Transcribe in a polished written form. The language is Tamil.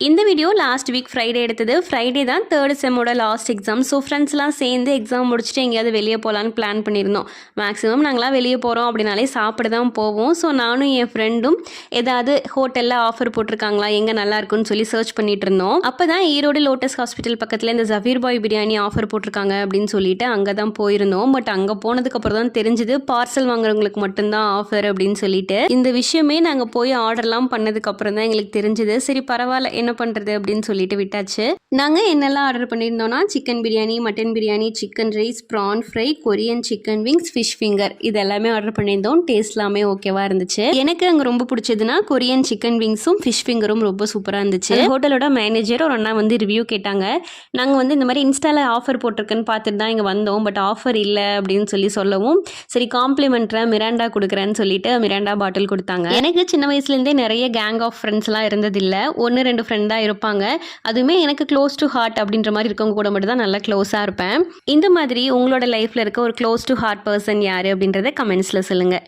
இந்த வீடியோ லாஸ்ட் வீக் ஃப்ரைடே எடுத்தது. ஃப்ரைடே தான் தேர்ட் செம்மோட லாஸ்ட் எக்ஸாம். ஸோ ஃப்ரெண்ட்ஸ்லாம் சேர்ந்து எக்ஸாம் முடிச்சுட்டு எங்கேயாவது வெளியே போகலான்னு பிளான் பண்ணியிருந்தோம். மேக்ஸிமம் நாங்களாம் வெளியே போகிறோம் அப்படின்னாலே சாப்பிட தான் போவோம். ஸோ நானும் என் ஃப்ரெண்டும் ஏதாவது ஹோட்டலில் ஆஃபர் போட்டிருக்காங்களா, எங்கே நல்லா இருக்குன்னு சொல்லி சர்ச் பண்ணிட்டு இருந்தோம். அப்போ தான் ஈரோடு லோட்டஸ் ஹாஸ்பிட்டல் பக்கத்தில் இந்த ஜஃபீர் பாய் பிரியாணி ஆஃபர் போட்டிருக்காங்க அப்படின்னு சொல்லிட்டு அங்கே தான் போயிருந்தோம். பட் அங்கே போனதுக்கப்புறம் தான் தெரிஞ்சுது பார்சல் வாங்குறவங்களுக்கு மட்டும்தான் ஆஃபர் அப்படின்னு சொல்லிட்டு. இந்த விஷயமே நாங்கள் போய் ஆர்டர்லாம் பண்ணதுக்கப்புறம் தான் எங்களுக்கு தெரிஞ்சுது. சரி பரவாயில்ல, என்ன பண்ணுறது அப்படின்னு சொல்லிட்டு விட்டாச்சு. நாங்கள் என்னெல்லாம் ஆர்டர் பண்ணியிருந்தோம்னா chicken biryani, mutton biryani, chicken rice, prawn fry, Korean chicken wings, fish finger இது எல்லாமே ஆர்டர் பண்ணியிருந்தோம். டேஸ்ட் எல்லாமே ஓகேவா இருந்துச்சு. எனக்கு அங்கே ரொம்ப பிடிச்சதுன்னா கொரியன் சிக்கன் விங்ஸும் ஃபிஷ் ஃபிங்கரும் ரொம்ப சூப்பராக இருந்துச்சு. ஹோட்டலோட மேனேஜர் ஒரு அண்ணா வந்து ரிவ்யூ கேட்டாங்க. நாங்கள் இந்த மாதிரி இன்ஸ்டாவில் ஆஃபர் போட்டிருக்குன்னு பார்த்துட்டு தான் இங்கே வந்தோம். பட் ஆஃபர் இல்லை அப்படின்னு சொல்லவும் சரி காம்ப்ளிமெண்ட்டாக மிராண்டா கொடுக்குறேன்னு சொல்லிட்டு மிராண்டா பாட்டில் கொடுத்தாங்க. எனக்கு சின்ன வயசுலேருந்தே நிறைய கேங் ஆஃப் ஃப்ரெண்ட்ஸ்லாம் இருந்ததில்லை. 1-2 ஃப்ரெண்டாக இருப்பாங்க. அதுவுமே எனக்கு க்ளோஸ் டு ஹார்ட் அப்படின்ற மாதிரி இருக்கவங்க கூட மட்டும் தான் நல்லா க்ளோஸாக இருப்பேன். இந்த மாதிரி உங்களோட லைஃப்பில் இருக்க ஒரு க்ளோஸ் டு ஹார்ட் பர்சன் யார் அப்படின்றத கமெண்ட்ஸில் சொல்லுங்கள்.